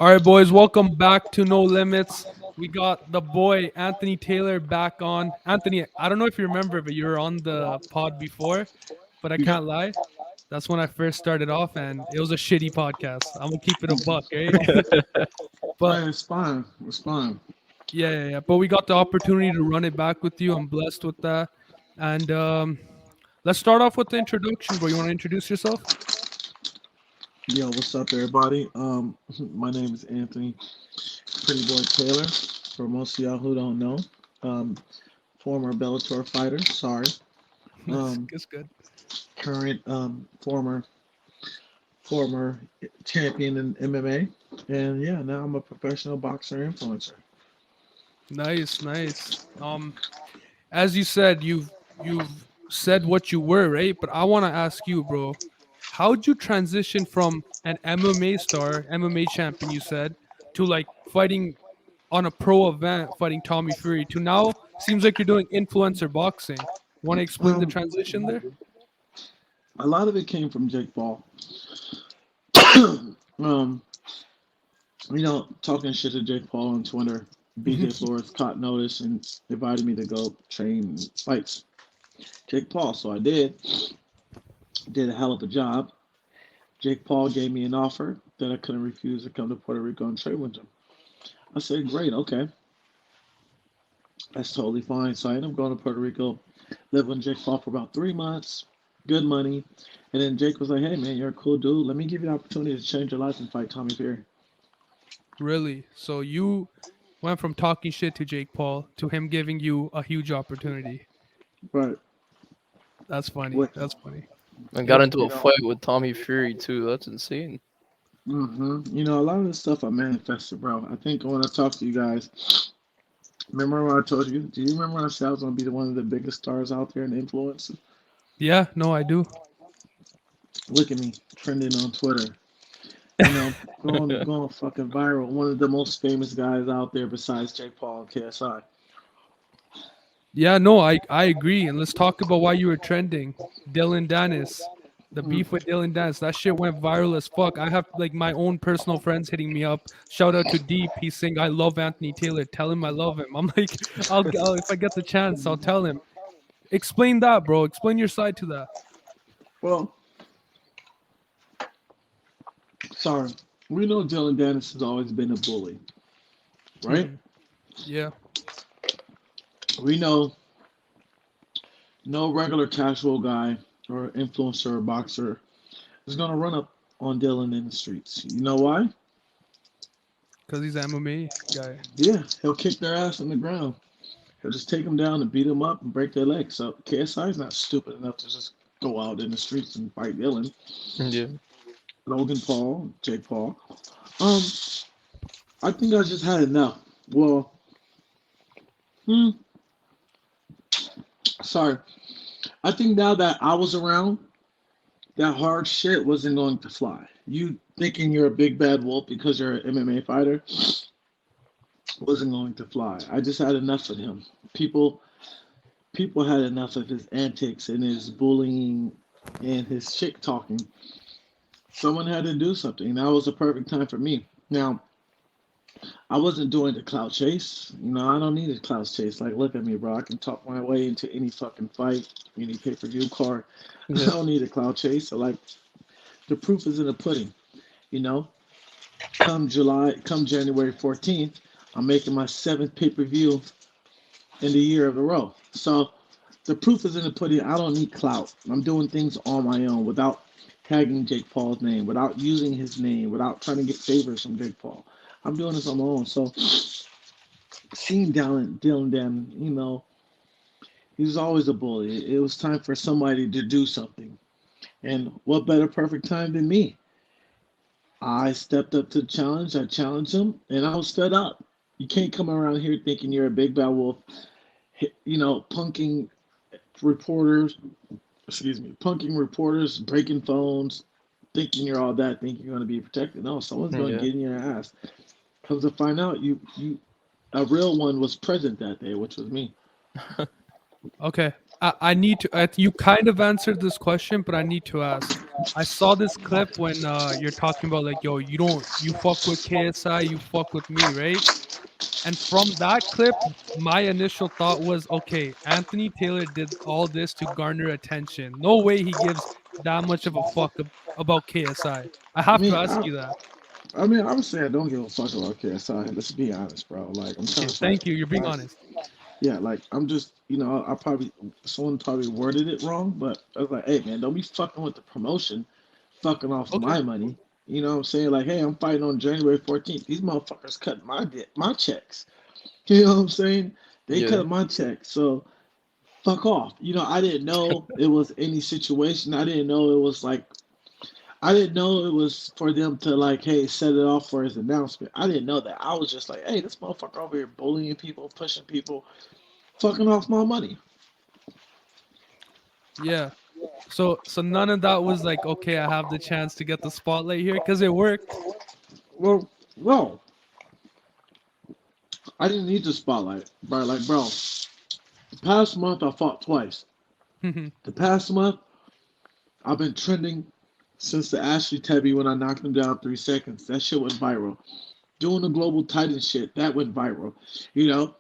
All right, boys, welcome back to No Limits. We got the boy Anthony Taylor back on. Anthony, I don't know if you remember, but you were on the pod before, but I Yeah, can't lie. That's when I first started off, and it was a shitty podcast. I'm gonna keep it a buck, right? But man, it's fine. It's fine. yeah. But we got the opportunity to run it back with you. I'm blessed with that. And let's start off with the introduction, bro. You want to introduce yourself? Yo, what's up, everybody? My name is Anthony Pretty Boy Taylor. For most of y'all who don't know, um, former Bellator fighter. Sorry, That's, um, that's good. current former champion in MMA, and yeah, now I'm a professional boxer influencer. Nice. As you said, you've said what you were, right? But I want to ask you, bro, how'd you transition from an MMA star, MMA champion, you said, to like fighting on a pro event, fighting Tommy Fury, to now seems like you're doing influencer boxing. Want to explain the Um, transition there? a lot of it came from Jake Paul. um, talking shit to Jake Paul on Twitter. BJ Flores caught notice and invited me to go train fights Jake Paul. So I did a hell of a job. Jake Paul gave me an offer that I couldn't refuse to come to Puerto Rico and train with him. I said, great, okay, that's totally fine. So I ended up going to Puerto Rico, lived with Jake Paul for about 3 months, good money. And then Jake was like, hey, man, you're a cool dude. Let me give you the opportunity to change your life and fight Tommy Fury. Really? So you went from talking shit to Jake Paul to him giving you a huge opportunity. Right. That's funny. What? That's funny. I got Yep. into a fight with Tommy Fury too. That's insane. A lot of this stuff I manifested, bro. I think when I talked to you guys, remember when I told you? Do you remember when I said I was going to be one of the biggest stars out there in influence? Yeah, no, I do. Look at me, trending on Twitter. Going fucking viral. One of the most famous guys out there besides Jake Paul and KSI. Yeah, no, I agree. And let's talk about why you were trending. Dillon Danis. The Mm. beef with Dillon Danis. That shit went viral as fuck. I have like my own personal friends hitting me up. Shout out to Deep. He's saying I love Anthony Taylor. Tell him I love him. I'm like, I'll if I get the chance, I'll tell him. Explain that, bro. Explain your side to that. Well, sorry. We know Dylan Dennis has always been a bully, right? Mhm. Yeah. We know no regular casual guy or influencer or boxer is going to run up on Dylan in the streets. You know why? Because he's an MMA guy. Yeah, he'll kick their ass on the ground. He'll just take them down and beat them up and break their legs. So KSI is not stupid enough to just go out in the streets and fight Dylan. Yeah. Logan Paul, Jake Paul. Um, I think I just had enough. Well, hmm, sorry. I think now that I was around, that hard shit wasn't going to fly. You thinking you're a big bad wolf because you're an MMA fighter wasn't going to fly. I just had enough of him. People had enough of his antics and his bullying and his shit talking. Someone had to do something. That was the perfect time for me. Now, I wasn't doing the clout chase. I don't need a clout chase. Like, look at me, bro. I can talk my way into any fucking fight, any pay-per-view card. I Yeah. don't need a clout chase. So, like, the proof is in the pudding. You know, come January 14th, I'm making my seventh pay-per-view in the year of a row. So, the proof is in the pudding. I don't need clout. I'm doing things on my own without tagging Jake Paul's name, without using his name, without trying to get favors from Jake Paul. I'm doing this on my own. So seeing Dylan Dan, he was always a bully. It was time for somebody to do something. And what better perfect time than me? I stepped up to the challenge. I challenged him, and I was fed up. You can't come around here thinking you're a big bad wolf, punking reporters, punking reporters, breaking phones, thinking you're all that, thinking you're going to be protected. No, someone's going to Yeah. get in your ass. Comes to find out, a real one was present that day, which was me. Okay. I need to. You kind of answered this question, but I need to ask. I saw this clip when you're talking about like, yo, you fuck with KSI, you fuck with me, right? And from that clip, my initial thought was, okay, Anthony Taylor did all this to garner attention. No way he gives that much of a fuck about KSI. I I have to mean, ask I, you that. I mean, I would say I don't give a fuck about KSI. Let's be honest, bro. Like, I'm trying Okay, to fight. thank you. You're being Like, honest. yeah, like I'm just, I probably someone probably worded it wrong, but I was like, hey man, don't be fucking with the promotion, fucking off Okay. my money. You know what I'm saying? Like, hey, I'm fighting on January 14th. These motherfuckers cut my checks. You know what I'm saying? They Yeah. cut my checks. So fuck off. I didn't know it was any situation. I didn't know it was for them to like, hey, set it off for his announcement. I didn't know that. I was just like, hey, this motherfucker over here bullying people, pushing people, fucking off my money. Yeah. So none of that was like, okay, I have the chance to get the spotlight here because it worked. Well, no, I didn't need the spotlight, bro. Like, bro, the past month I fought twice. The past month I've been trending since the Ashley Tebby when I knocked him down 3 seconds. That shit went viral. Doing the global Titan shit, that went viral. You know,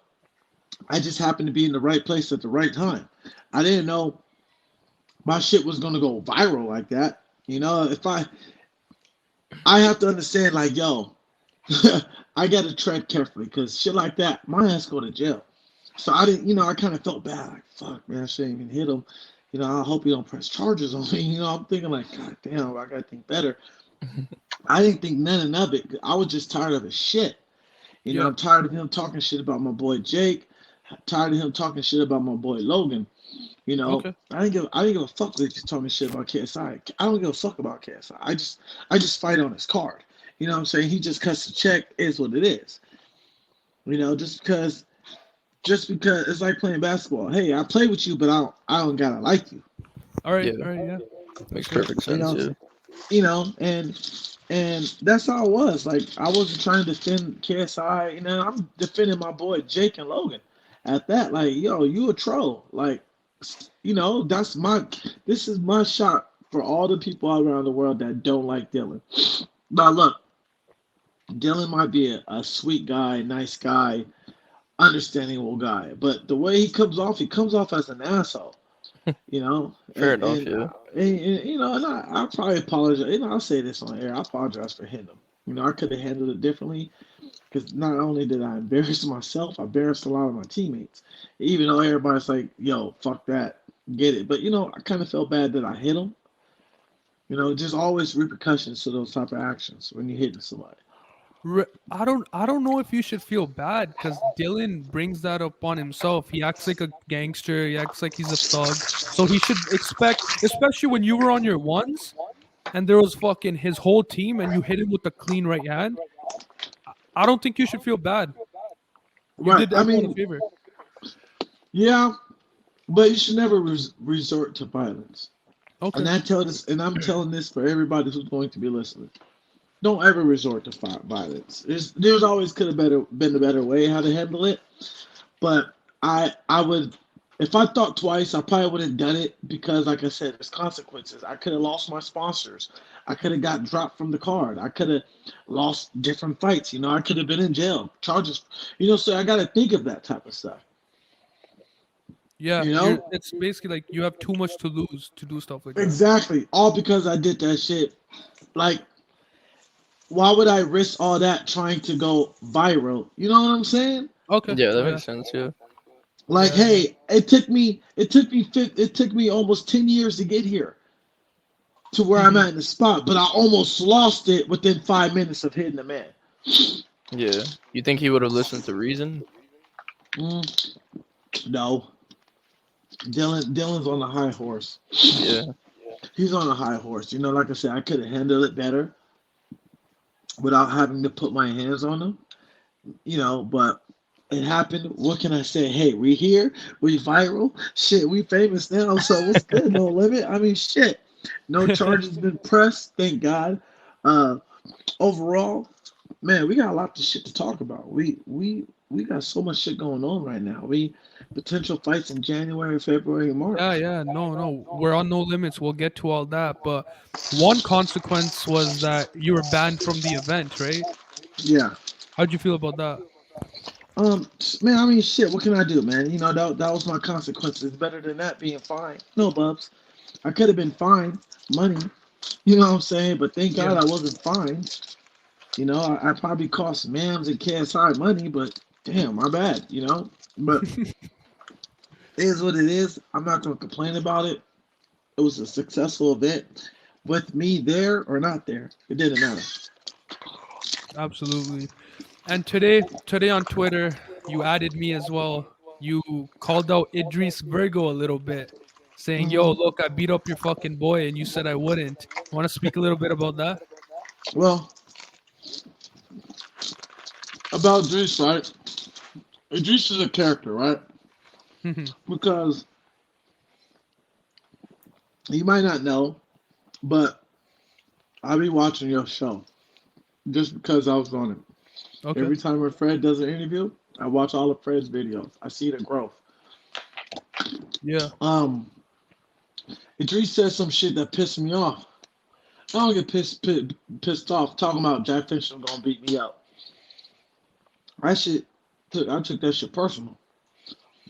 I just happened to be in the right place at the right time. I didn't know my shit was gonna go viral like that. If I have to understand, like, yo, I gotta tread carefully because shit like that, my ass go to jail. So I didn't, I kind of felt bad. Like, fuck, man, I shouldn't even hit him. I hope he don't press charges on me. I'm thinking like, God damn, I gotta think better. I didn't think none of it. I was just tired of his shit. Yeah. I'm tired of him talking shit about my boy Jake. Tired of him talking shit about my boy Logan. Okay. I didn't give a fuck that he's talking shit about KSI. I don't give a fuck about KSI. I just fight on his card. You know what I'm saying? He just cuts the check, is what it is. Just because it's like playing basketball. Hey, I play with you, but I don't gotta like you. All right. Yeah. All right. Yeah. Makes Fair. perfect You sense. know, Yeah. and that's how it was. Like I wasn't trying to defend KSI. I'm defending my boy Jake and Logan. At that, like, yo, you a troll. Like, that's this is my shot for all the people all around the world that don't like Dillon. Now look, Dillon might be a sweet guy, nice guy, understandable guy, but the way he comes off as an asshole. you know, Fair and enough. and, Yeah. and I probably apologize. I'll say this on air. I apologize for hitting him. I could have handled it differently because not only did I embarrass myself, I embarrassed a lot of my teammates. Even though everybody's like, "Yo, fuck that, get it," but I kind of felt bad that I hit him. Just always repercussions to those type of actions when you're hitting somebody. I don't know if you should feel bad because Dylan brings that up on himself. He acts like a gangster. He acts like he's a thug. So he should expect, especially when you were on your ones and there was fucking his whole team and you hit him with a clean right hand. I don't think you should feel bad. You Right. did I everyone a mean, favor. yeah, but you should never resort to violence. And Okay. I'm telling this for everybody who's going to be listening. Don't ever resort to violence. There's always could have been a better way how to handle it, but I would, if I thought twice, I probably would have done it because, like I said, there's consequences. I could have lost my sponsors. I could have got dropped from the card. I could have lost different fights. I could have been in jail, charges. So I got to think of that type of stuff. Yeah, You you're. know, It's basically like you have too much to lose to do stuff like that. exactly. All because I did that shit. Like, why would I risk all that trying to go viral? You know what I'm saying? Okay. Yeah, that Yeah. makes sense. Yeah. Like, Yeah. Yeah. hey, it took me almost 10 years to get here to where I'm at in the spot, but I almost lost it within 5 minutes of hitting the man. Yeah. You think he would have listened to reason? Mm, no, Dylan's on a high horse. Yeah. He's on a high horse. Like I said, I could have handled it better without having to put my hands on him. But it happened. What can I say? Hey, we here. We viral. Shit, we famous now. So what's good? No limit. I mean, shit. No charges been pressed. Thank God. Uh, overall, man, we got a lot of shit to talk about. We we got so much shit going on right now. We potential fights in January, February, and Yeah, March. yeah, no, no, we're on no limits. We'll get to all that, but one consequence was that you were banned from the event, right? Yeah. How'd you feel about that? Man, I mean, shit. What can I do, man? You know, that was my consequences. Better than that being fined. No, Bubs. I could have been fined money. You know what I'm saying? But thank Yeah. God I wasn't fined. You know, I probably cost Mams and KSI money, but damn, my bad. You know, but it is what it is. I'm not gonna complain about it. It was a successful event. With me there or not there, it didn't matter. Absolutely. And today on Twitter, you added me as well. You called out Idris Virgo a little bit, saying, "Yo, hmm look, I beat up your fucking boy," and you said I wouldn't. Want to speak a little bit about that? Well, about Idris, right? Idris is a character, right? Because you might not know, but I'll be watching your show just because I was on it. Okay. Every time when Fred does an interview, I watch all of Fred's videos. I see the growth. Yeah. Um, Idris said some shit that pissed me off. I don't get pissed off talking about Jack Fincher gonna beat me up. I shit, I took that shit personal.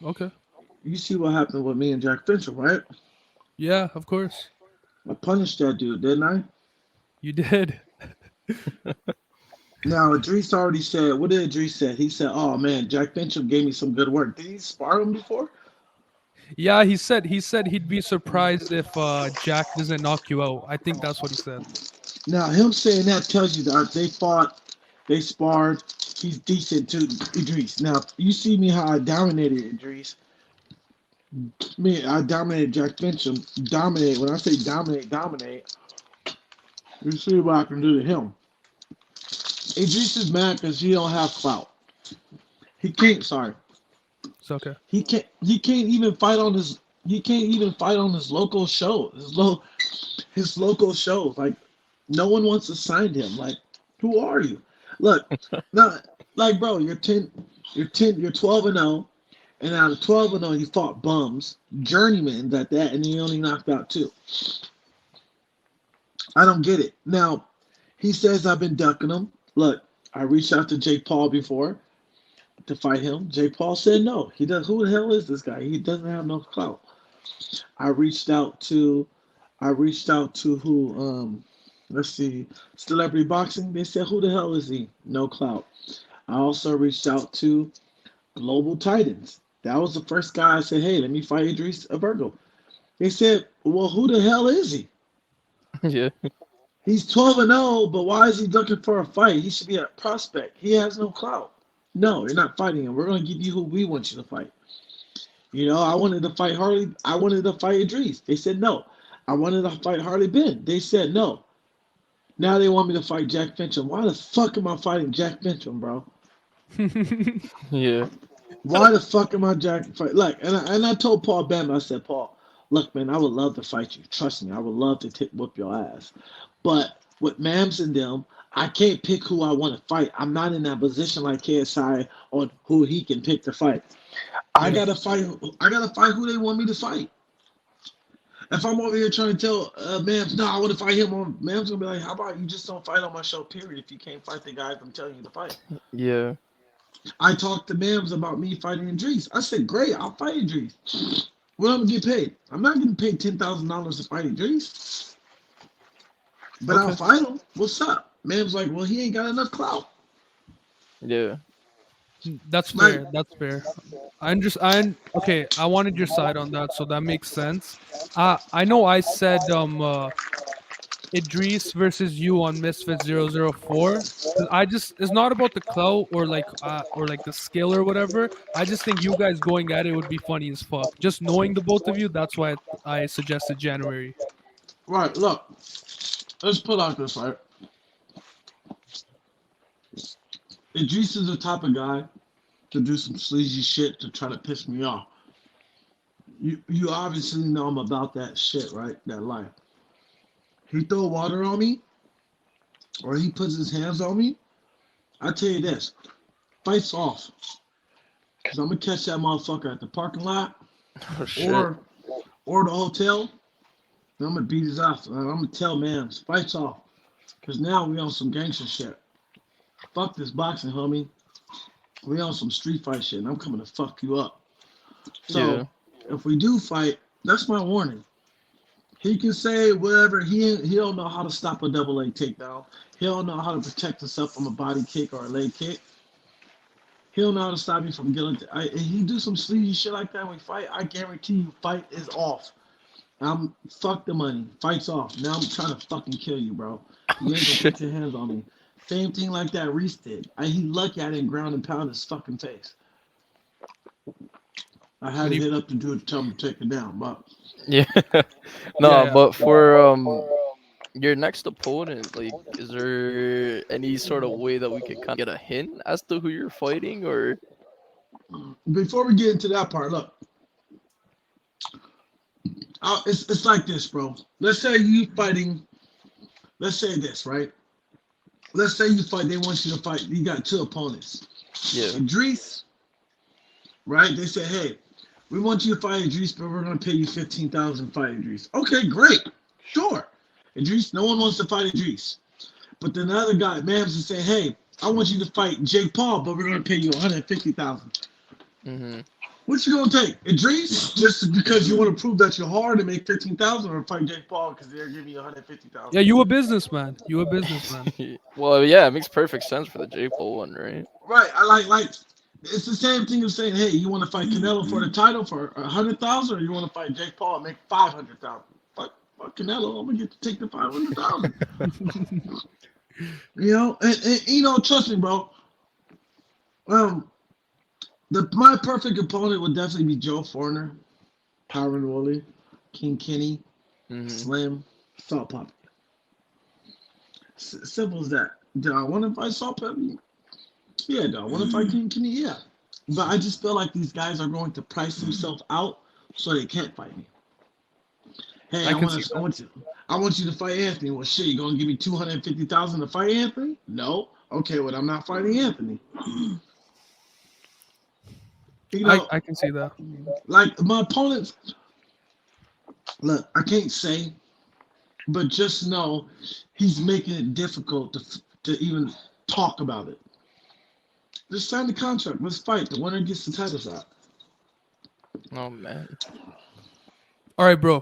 Okay. You see what happened with me and Jack Fincher, right? Yeah, of course. I punished that dude, didn't I? You did. Now Idris already said. What did Idris say? He said, "Oh man, Jack Fincher gave me some good work." Did he spar him before? Yeah, he said he'd be surprised if Jack doesn't knock you out. I think that's what he said. Now him saying that tells you that they fought, they sparred. He's decent to Idris. Now you see me how I dominated Idris. Me, I dominated Jack Fincher. Dominate. When I say dominate, dominate. You see what I can do to him. Idris is mad because he don't have clout. He can't. Sorry, It's okay. he can't. He can't even fight on his. He can't even fight on his local show. His local shows. Like no one wants to sign him. Like who are you? Look, not like bro. You're 12-0, and out of 12-0, you fought bums, journeymen and you only knocked out two. I don't get it. Now he says I've been ducking him. Look, I reached out to Jake Paul before to fight him. Jake Paul said no. He does. Who the hell is this guy? He doesn't have no clout. I reached out to who? Let's see, Celebrity Boxing. They said who the hell is he? No clout. I also reached out to Global Titans. That was the first guy I said, hey, let me fight Idris Virgo. They said, well, who the hell is he? Yeah. He's 12-0, but why is he looking for a fight? He should be a prospect. He has no clout. No, you're not fighting him. We're going to give you who we want you to fight. You know, I wanted to fight Harley. I wanted to fight Idris. They said no. I wanted to fight Harley Ben. They said no. Now they want me to fight Jack Fincham. Why the fuck am I fighting Jack Fincham, bro? Yeah. Why the fuck am I Jack? Like, and I told Paul Bam, I said, Paul, look, man, I would love to fight you. Trust me, I would love to whoop your ass. But with Mams and them, I can't pick who I want to fight. I'm not in that position like KSI on who he can pick to fight. I Yeah. gotta fight. I gotta fight who they want me to fight. If I'm over here trying to tell Mams, no, I want to fight him on, Mams gonna be like, how about you just don't fight on my show, period, if you can't fight the guys I'm telling you to fight. Yeah. I talked to Mams about me fighting Idris. I said, great, I'll fight Idris. What I'm gonna get paid? I'm not getting paid $10,000 to fight Idris, but I'll Okay. fight him. What's up? Mams like, well, he ain't got enough clout. Yeah. That's Like, fair. That's fair. I okay. I wanted your side on that, so that makes sense. I know I said Idris versus you on Misfits 004. I just it's not about the clout or like the skill or whatever. I just think you guys going at it would be funny as fuck. Just knowing the both of you, that's why I suggested January. right, look, let's put out this, right? Idris is the type of guy to do some sleazy shit to try to piss me off. You obviously know I'm about that shit, right? That life. He throw water on me or he puts his hands on me. I tell you this, fights off. Cause I'm gonna catch that motherfucker at the parking lot Oh shit. or or the hotel. And I'm gonna beat his ass. I'm gonna tell man, fights off. Cause now we on some gangster shit. Fuck this boxing, homie. We on some street fight shit, and I'm coming to fuck you up. Yeah. So if we do fight, that's my warning. He can say whatever. He don't know how to stop a double leg takedown. He don't know how to protect himself from a body kick or a leg kick. He don't know how to stop you from getting. He do some sleazy shit like that when we fight. I guarantee you, fight is off. I'm fuck the money. Fights off. Now I'm trying to fucking kill you, bro. Oh You ain't gonna shit. put your hands on me. Same thing like that Reese did. He lucky I didn't ground and pound his fucking face. I had When to you, hit up to do it, tell him to take it down. But Yeah. yeah, No, yeah. but for your next opponent, like, is there any sort of way that we could kind of get a hint as to who you're fighting, or? before we get into that part, look, it's like this, bro. Let's say you fighting. Let's say this, right? Let's say you fight. They want you to fight. You got two opponents. Yeah. Idris, right? They say, hey, we want you to fight Idris, but we're gonna pay you 15,000 to fight Idris. Okay, great, sure. Idris, no one wants to fight Idris. But then the other guy, Mams, is saying, hey, I want you to fight Jake Paul, but we're gonna pay you 150,000. Mhm. What you gonna take? Idris, just because you want to prove that you're hard and make 15,000, or fight Jake Paul because they're giving you Yeah, 150,000? you a businessman. You a businessman. Well, yeah, it makes perfect sense for the J Paul one, right? Right. I like it's the same thing as saying, hey, you want to fight Canelo for the title for 100,000, or you want to fight Jake Paul and make 500,000? Fuck Canelo, I'm gonna get to take the 500,000. You know, and you know, trust me, bro. Um, my perfect opponent would definitely be Joe Foreigner, Tyron Woolley, King Kenny, Mhm. Slim, Salt Pop. Simple as that. Do I want to fight Salt Pepper? Yeah, do I want to fight King Kenny? Yeah. But I just feel like these guys are going to price themselves out so they can't fight me. Hey, I can see that. I want you to fight Anthony. Well, shit, you gonna give me 250,000 to fight Anthony? No. Okay, well, I'm not fighting Anthony. You know, I can see that. like my opponents. Look, I can't say, but just know he's making it difficult to even talk about it. Just sign the contract. Let's fight. The winner gets the title shot. Oh man. All right, bro.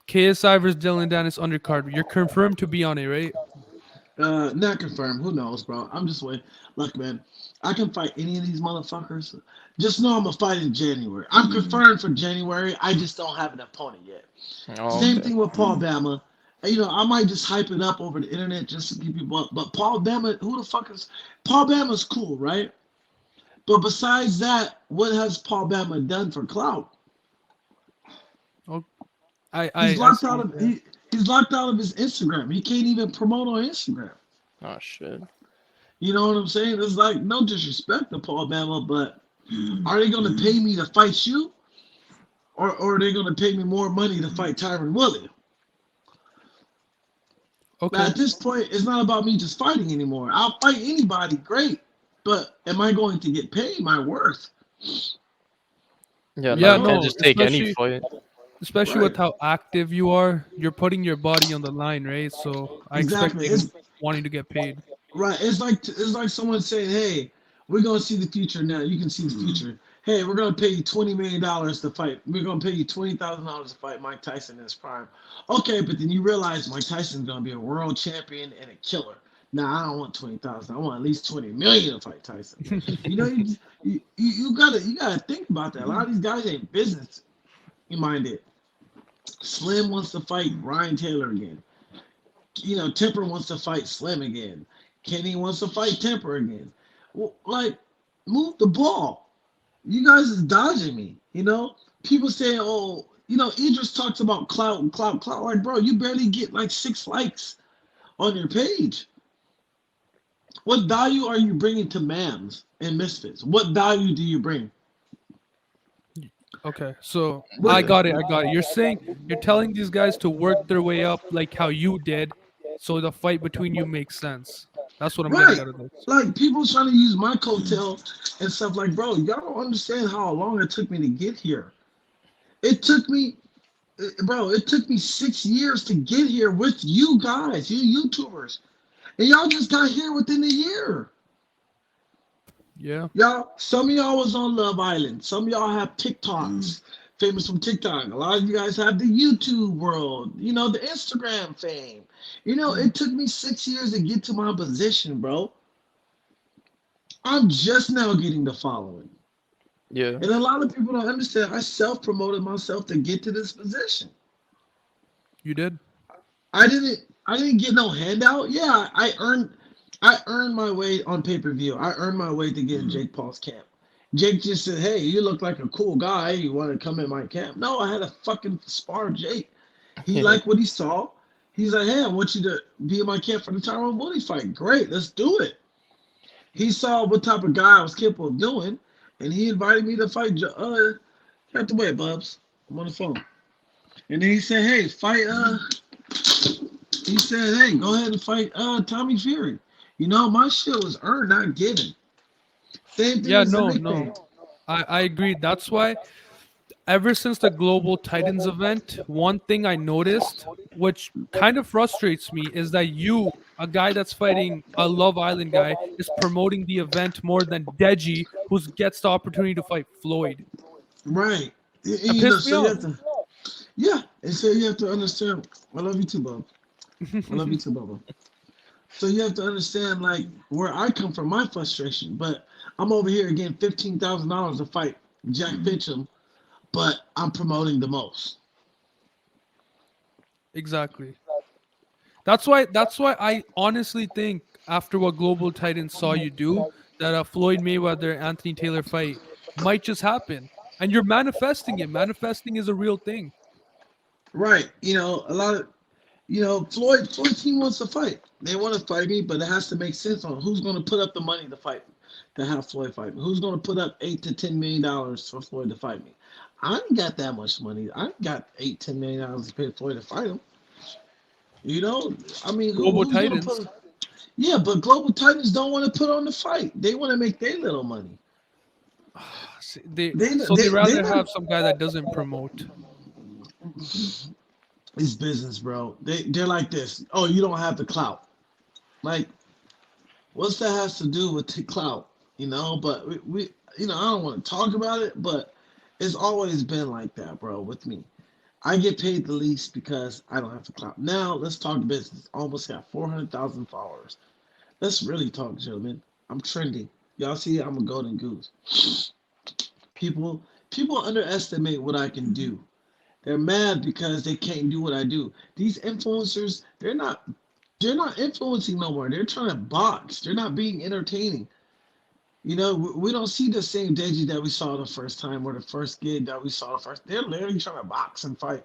KSI versus Dillon Danis undercard. You're confirmed to be on it, right? Not confirmed. Who knows, bro? I'm just waiting. Look, man, I can fight any of these motherfuckers. Just know I'm gonna fight in January. I'm confirmed for January. I just don't have an opponent yet. Oh, Same okay. thing with Paul Bama. You know, I might just hype it up over the internet just to give people up. But Paul Bama, who the fuck is Paul Bama's cool, right? But besides that, what has Paul Bama done for clout? Oh, I Locked out see. of Yeah. he's locked out of his Instagram. He can't even promote on Instagram. Oh shit. You know what I'm saying? It's like no disrespect to Paul Bama, but are they gonna pay me to fight you? Or are they gonna pay me more money to fight Tyron Woodley? But Okay. at this point, it's not about me just fighting anymore. I'll fight anybody, great. But am I going to get paid my worth? Yeah, no, You Yeah, you know? can't no, just take any fight. especially Right. with how active you are. You're putting your body on the line, right? So I expect Exactly. you wanting to get paid. Right. It's like someone saying, "Hey, we're gonna see the future now. You can see the future. Hey, we're gonna pay you $20 million to fight. We're gonna pay you $20,000 to fight Mike Tyson in his prime." Okay, but then you realize Mike Tyson's gonna be a world champion and a killer. Now I don't want 20,000. I want at least 20 million to fight Tyson. You know, you gotta think about that. A lot of these guys ain't business minded. Slim wants to fight Ryan Taylor again. You know, Temper wants to fight Slim again. Kenny wants to fight Temper again. Well, like, move the ball. You guys is dodging me. You know, people say, oh, you know, Idris talks about clout and clout, clout. Like, bro, you barely get like 6 likes on your page. What value are you bringing to Mams and Misfits? What value do you bring? Okay, so I What? Yeah. got it. I got it. You're telling these guys to work their way up like how you did, so the fight between you makes sense. That's what I'm getting Right. out of this. Like people trying to use my coattail and stuff like, bro, y'all don't understand how long it took me to get here. It took me, bro, it took me 6 years to get here with you guys, you YouTubers. And y'all just got here within a year. Yeah. Y'all, some of y'all was on Love Island. Some of y'all have TikToks, famous from TikTok. A lot of you guys have the YouTube world, the Instagram fame. It took me 6 years to get to my position, bro. I'm just now getting the following. Yeah. And a lot of people don't understand. I self-promoted myself to get to this position. You did. I didn't get no handout. Yeah, I earned my way on pay-per-view. I earned my way to get in Jake Paul's camp. Jake just said, "Hey, you look like a cool guy. You want to come in my camp?" No, I had to fucking spar Jake. He Yeah. liked what he saw. He's like, "Hey, I want you to be in my camp for the Tyrone Woodley fight." Great, let's do it. He saw what type of guy I was capable of doing, and he invited me to fight. Get out the way, Bubs. I'm on the phone. And then he said, "Hey, fight." He said, "Hey, go ahead and fight Tommy Fury." My shit was earned, not given. Same thing Yeah, as the no, nickname. no. I agree. That's why ever since the Global Titans event, one thing I noticed, which kind of frustrates me, is that you, a guy that's fighting a Love Island guy, is promoting the event more than Deji, who gets the opportunity to fight Floyd. Right. That pissed me So you off. have to, yeah, and so you have to understand. I love you too, Bob. I love you too, Bubba. So you have to understand, like, where I come from, my frustration. But I'm over here getting $15,000 to fight Jack Fincham, but I'm promoting the most. Exactly. That's why I honestly think after what Global Titans saw you do, that a Floyd Mayweather Anthony Taylor fight might just happen. And you're manifesting it. Manifesting is a real thing. Right. A lot of Floyd team wants to fight. They want to fight me, but it has to make sense on who's going to put up the money to fight to have Floyd fight me. Who's going to put up $8 to $10 million for Floyd to fight me? I ain't got that much money. I ain't got $8-10 million to pay Floyd to fight him. You know, I mean, Global who's going to Titans. put? Yeah, but Global Titans don't want to put on the fight. They want to make their little money. They They so they they rather not. have some guy that doesn't promote. It's business, bro. They're like this. Oh, you don't have the clout. Like, what's that has to do with the clout? But we I don't want to talk about it, but it's always been like that, bro, with me. I get paid the least because I don't have the clout. Now let's talk business. Almost got 400,000 followers. Let's really talk, gentlemen. I'm trending. Y'all see, I'm a golden goose. People people underestimate what I can do. They're mad because they can't do what I do. These influencers, they're not influencing no more. They're trying to box. They're not being entertaining. We don't see the same Deji that we saw the first time or the first gig that we saw the first. They're literally trying to box and fight.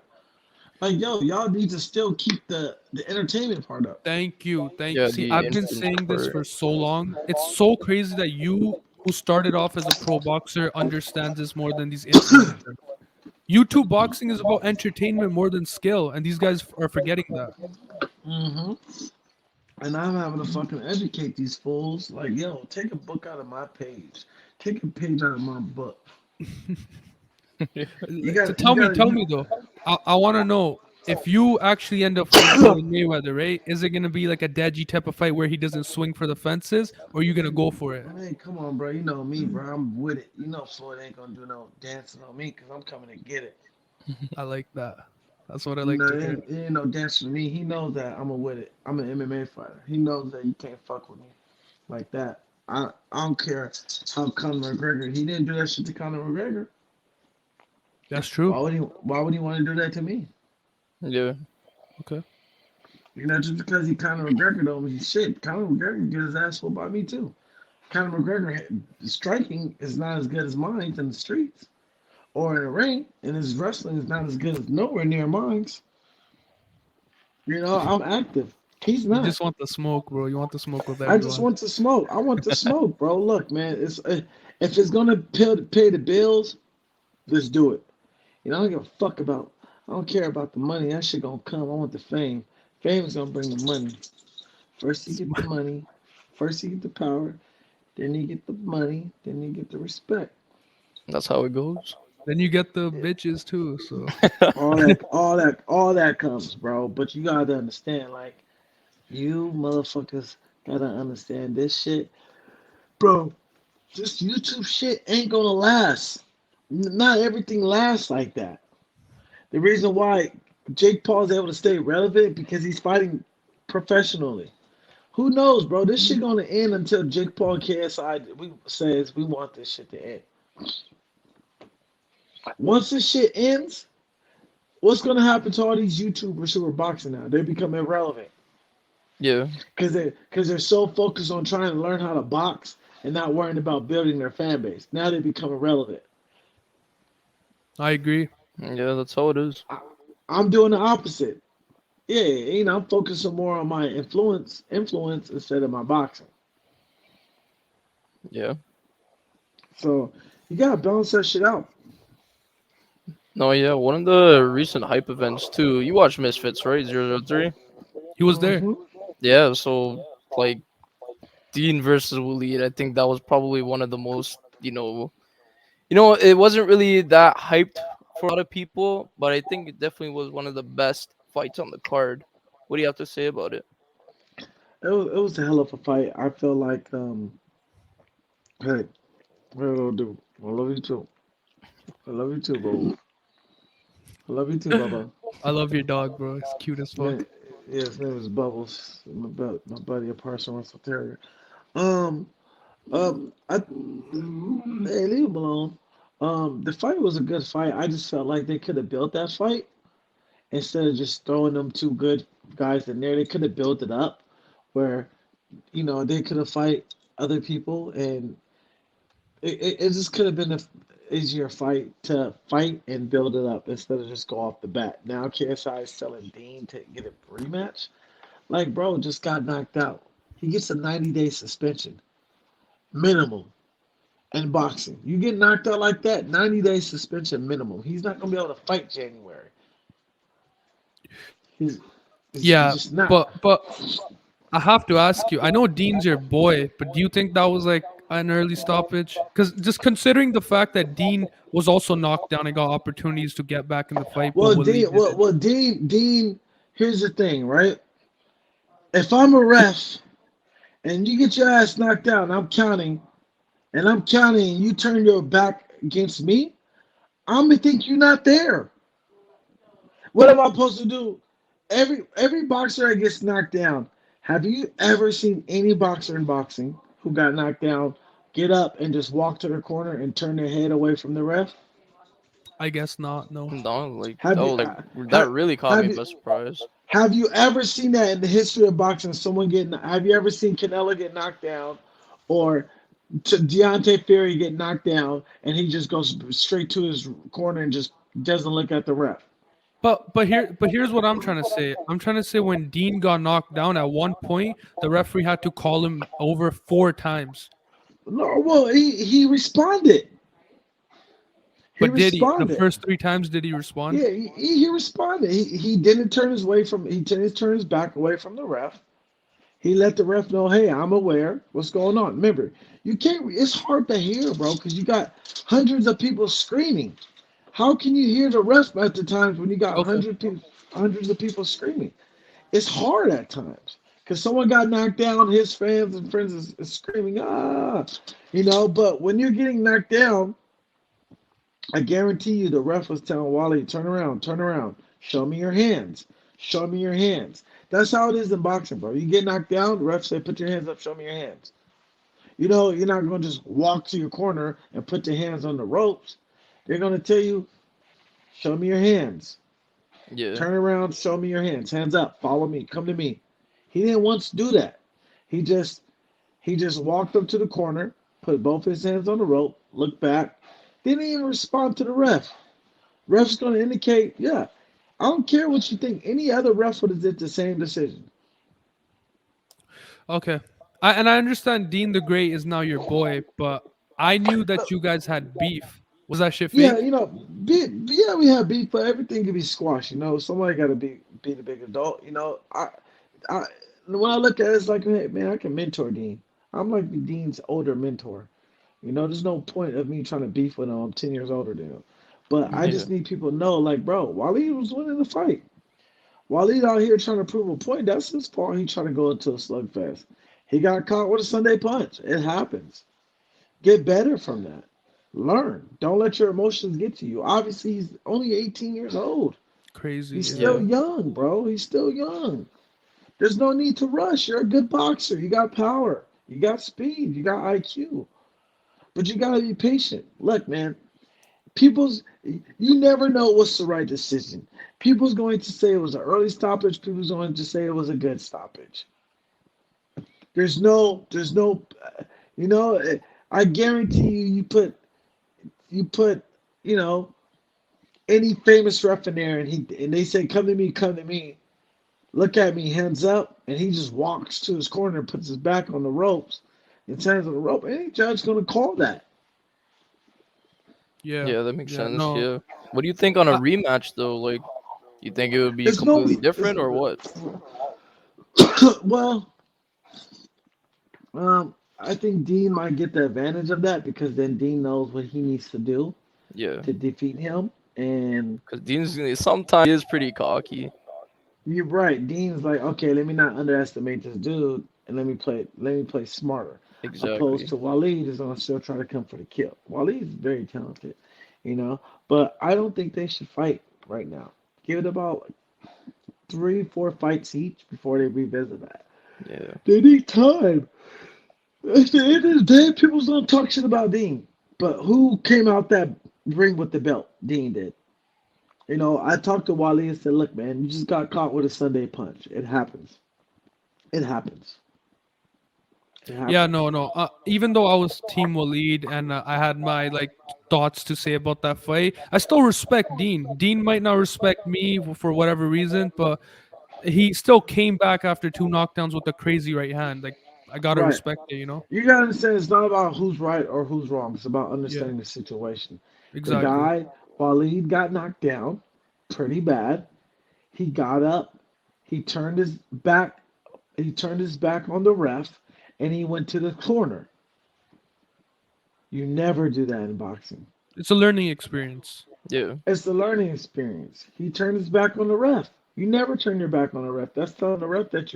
Like, yo, y'all need to still keep the entertainment part up. Thank you. Thank Yeah, See, the I've been instant saying this support. for so long. It's so crazy that you who started off as a pro boxer understands this more than these influencers. YouTube boxing is about entertainment more than skill, and these guys are forgetting that. hmm And I'm having to fucking educate these fools. Like, yo, take a book out of my page. Take a page out of my book. You So got, you tell got, tell you. me though. I want to know if you actually end up fighting Floyd Mayweather, right? Is it gonna be like a Deji type of fight where he doesn't swing for the fences, or are you gonna go for it? Man, come on, bro. You know me, bro. I'm with it. Floyd ain't gonna do no dancing on me because I'm coming to get it. I like that. That's what I like to hear. It ain't no dancing with me. He knows that I'm a with it. I'm an MMA fighter. He knows that you can't fuck with me like that. I don't care how Conor McGregor. He didn't do that shit to Conor McGregor. That's true. Why would he want to do that to me? Yeah. Okay. Just because he Conor McGregor don't mean shit. Conor McGregor get his ass whooped by me too. Conor McGregor striking is not as good as mine in the streets or in the ring, and his wrestling is not as good as nowhere near mine. I'm active. He's You not. just want the smoke, bro. You want the smoke with I just everyone. want to smoke. I want to smoke, bro. Look, man, if it's gonna pay the bills, let's do it. I don't give a fuck about. I don't care about the money. That shit gonna come. I want the fame. Fame is gonna bring the money. First you get the money, First you get the power, then you get the money, then you get the respect. That's how it goes. Then you get the bitches too. So All that comes, bro. But you gotta understand, like, you motherfuckers gotta understand this shit, bro. This YouTube shit ain't gonna last. Not everything lasts like that. The reason why Jake Paul's able to stay relevant because he's fighting professionally. Who knows, bro? This shit gonna end until Jake Paul and KSI says we want this shit to end. Once this shit ends, what's gonna happen to all these YouTubers who are boxing now? They become irrelevant Yeah. because they're so focused on trying to learn how to box and not worrying about building their fan base. Now they become irrelevant. I agree. Yeah, that's how it is. I'm doing the opposite. Yeah, I'm focusing more on my influence instead of my boxing. Yeah. So you gotta balance that shit out. No, yeah. One of the recent hype events too. You watch Misfits, right? 003. He was there. hmm Yeah. So like Deen versus Walid, I think that was probably one of the most, it wasn't really that hyped for a lot of people, but I think it definitely was one of the best fights on the card. What do you have to say about it? it was a hell of a fight. I feel like hey, what I gonna do? I love you too. I love you too, bro. I love you too, Bubba. I love your dog, bro. It's cute as Yeah, fuck. yeah, his name is Bubbles. My buddy, a Parson Russell Terrier. Um, hey, leave him alone. The fight was a good fight. I just felt like they could have built that fight instead of just throwing them two good guys in there. They could have built it up where they could have fight other people, and it just could have been a easier fight to fight and build it up instead of just go off the bat. Now KSI is telling Deen to get a rematch. Like, bro, just got knocked out. He gets a 90-day suspension minimum in boxing. You get knocked out like that, 90-day suspension minimum. He's not gonna be able to fight January. He's he's Yeah, just not. but I have to ask you. I know Dean's your boy, but do you think that was like an early stoppage? Because just considering the fact that Dean was also knocked down and got opportunities to get back in the fight, but Well, Willie Dean, well, didn't. well, Dean. Here's the thing, right? If I'm a ref and you get your ass knocked out, and I'm counting, and you turn your back against me, I'm gonna think you're not there. What am I supposed to do? Every boxer that gets knocked down. Have you ever seen any boxer in boxing who got knocked down get up and just walk to their corner and turn their head away from the ref? I guess not. No. No, like Have that you was like that have really caught me have by you surprise. have you ever seen that in the history of boxing? Someone getting have you ever seen Canelo get knocked down, or Deontay Fury get knocked down and he just goes straight to his corner and just doesn't look at the ref? But here's what I'm trying to say. I'm trying to say when Dean got knocked down at one point, the referee had to call him over 4 times. No, well, he responded. He But did he? The responded. first 3 times, did he respond? Yeah, he responded. He didn't turn his way from. He didn't turn his back away from the ref. He let the ref know, hey, I'm aware. What's going on? Remember, you can't. It's hard to hear, bro, because you got hundreds of people screaming. How can you hear the ref at the times when you got Okay. hundreds of people screaming? It's hard at times because someone got knocked down. His fans and friends is screaming, ah, But when you're getting knocked down, I guarantee you the ref was telling Wally, turn around, show me your hands, show me your hands. That's how it is in boxing, bro. You get knocked down, the ref say, put your hands up, show me your hands. You're not going to just walk to your corner and put your hands on the ropes. They're going to tell you, show me your hands. Yeah. Turn around, show me your hands. Hands up, follow me, come to me. He didn't once do that. He just walked up to the corner, put both his hands on the rope, looked back, didn't even respond to the ref. Ref's going to indicate, yeah. I don't care what you think. Any other ref would have did the same decision. Okay. I understand Dean the Great is now your boy, but I knew that you guys had beef. Was that shit Yeah, fake? we have beef, but everything can be squashed. Somebody got to be the big adult. I when I look at it, it's like, hey, man, I can mentor Dean. I'm like Dean's older mentor. There's no point of me trying to beef with him. I'm 10 years older than him. But I Yeah. just need people to know, like, bro, Waleed was winning the fight. Waleed out here trying to prove a point. That's his fault. He trying to go into a slugfest. He got caught with a Sunday punch. It happens. Get better from that. Learn. Don't let your emotions get to you. Obviously, he's only 18 years old. Crazy. He's Yeah. still Yeah. young, bro. He's still young. There's no need to rush. You're a good boxer. You got power. You got speed. You got IQ. But you gotta be patient. Look, man, you never know what's the right decision. People's going to say it was an early stoppage. People's going to say it was a good stoppage. There's no, you know, I guarantee you, you put, you know, any famous ref in there, and they say, come to me, look at me, hands up, and he just walks to his corner and puts his back on the ropes, and turns on the rope. Any judge gonna call that, Yeah. Yeah, that makes Yeah. sense. No. Yeah. What do you think on a I, rematch though? Like, you think it would be it's no, completely it's, different or what? well, I think Dean might get the advantage of that because then Dean knows what he needs to do Yeah. to defeat him. And Because Dean's sometimes he is pretty cocky. you're right. Dean's like, okay, let me not underestimate this dude, and let me play smarter. Opposed Exactly. to Waleed is gonna still try to come for the kill. Waleed is very talented, you know, but I don't think they should fight right now. Give it about 3, 4 fights each before they revisit that. Yeah. They need time. At the end of the day, people's gonna talk shit about Dean. But who came out that ring with the belt? Dean did. I talked to Wally and said, "Look, man, you just got caught with a Sunday punch. It happens. It happens. It yeah. happens." No. No. Even though I was Team Waleed and I had my like thoughts to say about that fight, I still respect Dean. Dean might not respect me for whatever reason, but he still came back after two knockdowns with a crazy right hand. Like I gotta Right. respect it. You gotta understand it's not about who's right or who's wrong. It's about Yeah. understanding the situation. The Exactly. guy, Waleed got knocked down pretty bad. He got up. He turned his back. He turned his back on the ref, and he went to the corner. You never do that in boxing. It's a learning experience. Yeah. It's the learning experience. He turned his back on the ref. You never turn your back on the ref. That's telling the ref that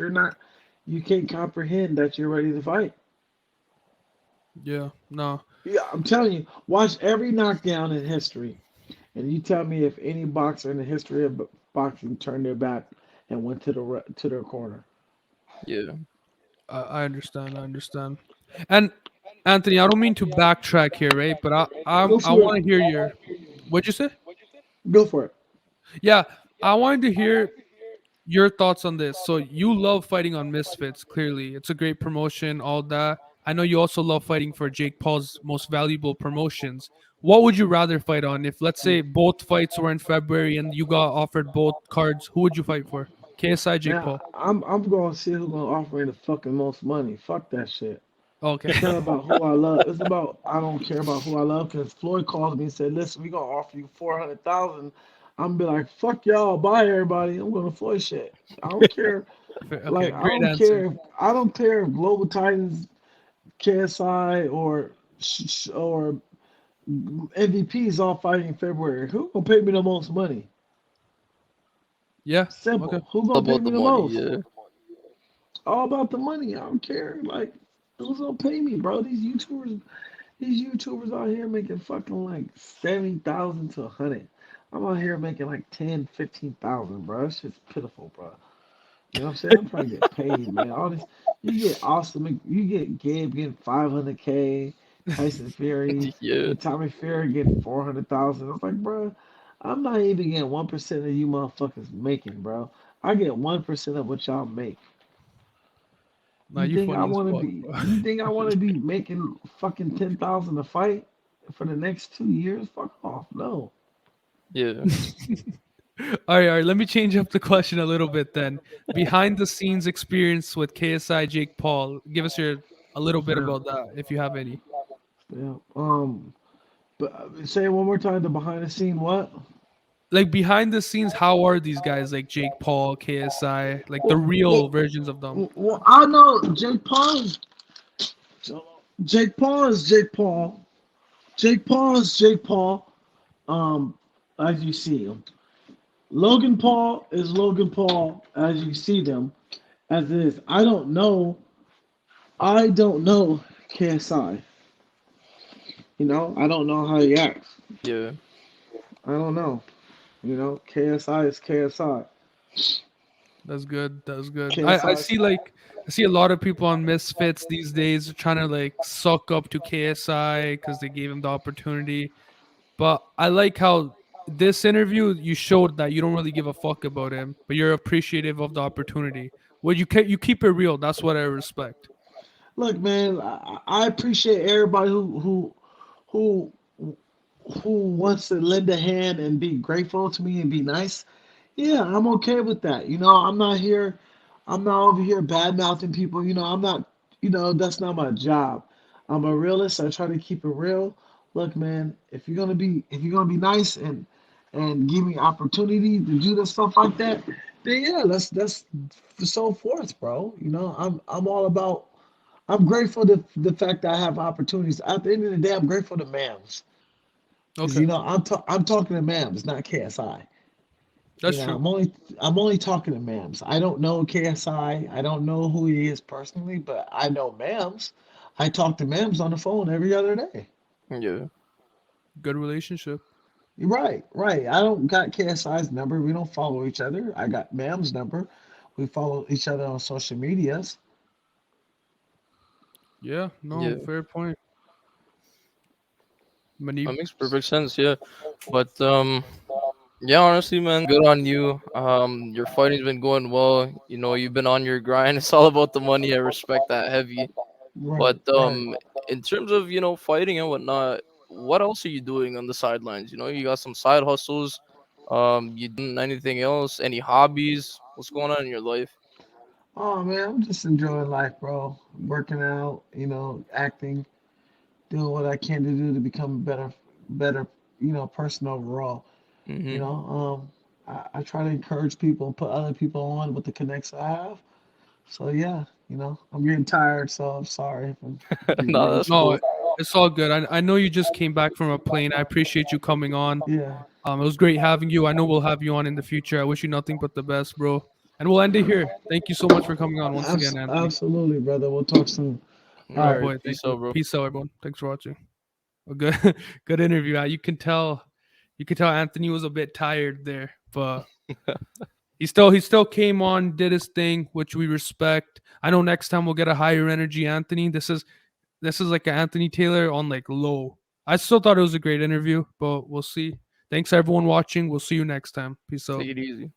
you can't comprehend that you're ready to fight. Yeah. No. Yeah, I'm telling you, watch every knockdown in history, and you tell me if any boxer in the history of boxing turned their back and went to their corner. Yeah. I understand. I understand. And Anthony, I don't mean to backtrack here, right? But Go I for want to it. hear your. What'd you say? Go for it. Yeah, I wanted to hear your thoughts on this. So you love fighting on Misfits. Clearly, it's a great promotion. All that. I know you also love fighting for Jake Paul's most valuable promotions. What would you rather fight on? If let's say both fights were in February and you got offered both cards, who would you fight for? KSI, Jake Man, Paul. I'm going to see who's going to offer me the fucking most money. Fuck that shit. Okay. It's not about who I love. It's about I don't care about who I love. Because Floyd called me and said, "Listen, we gonna offer you 400,000." I'm be like, "Fuck y'all, bye everybody." I'm going to Floyd shit. I don't care. Okay. Like Great answer. I don't care if Global Titans, KSI, or MVP is all fighting in February. Who gonna pay me the most money? Yeah. Okay. Simple. Who All gonna pay about me the the money. most? Yeah. All about the money. I don't care. Like who's gonna pay me, bro? These YouTubers out here making fucking like 70,000 to 100. I'm out here making like 10, 15,000, bro. That's just pitiful, bro. You know what I'm saying? I'm trying to get paid, man. All this, you get Austin, you get Gabe getting 500K, Tyson Fury Yeah. and Tommy Fury getting 400,000. It's like, bro, I'm not even getting 1% of you motherfuckers making, bro. I get 1% of what y'all make. Nah, You you think I funny as want to fuck, be? bro. You think I want to be making fucking 10,000 a fight for the next 2 years? Fuck off. No. Yeah. All right. Let me change up the question a little bit then. Behind the scenes experience with KSI Jake Paul. Give us your a little bit Yeah. about that if you have any. Yeah. But say it one more time. The behind the scene what? Like behind the scenes, how are these guys like Jake Paul, KSI, like the Well, real well, versions of them? well, I know Jake Paul. Jake Paul is Jake Paul. Jake Paul is Jake Paul. Um, as you see him. Logan Paul is Logan Paul as you see them as it is. I don't know KSI. I don't know how he acts. Yeah. I don't know. KSI is KSI. That's good. That's good. I KSI. see like I see a lot of people on Misfits these days trying to like suck up to KSI because they gave him the opportunity. But I like how this interview you showed that you don't really give a fuck about him, but you're appreciative of the opportunity. Well, you keep it real. That's what I respect. Look, man, I appreciate everybody who who wants to lend a hand and be grateful to me and be nice. Yeah, I'm okay with that. I'm not over here bad mouthing people. I'm not, that's not my job. I'm a realist. I try to keep it real. Look, man, if you're gonna be nice and give me opportunity to do the stuff like that, then yeah, that's so forth, bro. I'm all about. I'm grateful to the fact that I have opportunities. At the end of the day, I'm grateful to Mams because Okay, I'm talking to Mams, not KSI. that's true. I'm only talking to Mams. I don't know KSI. I don't know who he is personally, but I know Mams. I talk to Mams on the phone every other day. Yeah. Good relationship. You're right, right. I don't got KSI's number. We don't follow each other. I got Mams' number. We follow each other on social medias. Yeah, no, Yeah. fair point. Many, That makes perfect sense. Yeah. But yeah, honestly, man, good on you. Your fighting's been going well. You've been on your grind. It's all about the money. I respect that heavy. But Right, right. in terms of fighting and whatnot, what else are you doing on the sidelines? You got some side hustles. You doing anything else? Any hobbies? What's going on in your life? Oh man, I'm just enjoying life, bro. Working out, acting, doing what I can to do to become a better, person overall. You Mm-hmm. know, I try to encourage people and put other people on with the connects I have. So yeah, I'm getting tired, so I'm sorry if I'm No, maybe that's no, cool. it's all good. I know you just came back from a plane. I appreciate you coming on. yeah. It was great having you. I know we'll have you on in the future. I wish you nothing but the best, bro. And we'll end it here. Thank you so much for coming on once again, Anthony. Absolutely, brother. We'll talk soon. All All All right, right. right, boy. Thank peace you. out, bro. Peace out, everyone. Thanks for watching. A good, good interview. You could tell Anthony was a bit tired there, but he still came on, did his thing, which we respect. I know next time we'll get a higher energy Anthony. This is like an Anthony Taylor on like low. I still thought it was a great interview, but we'll see. Thanks everyone watching. We'll see you next time. Peace out. Take it easy.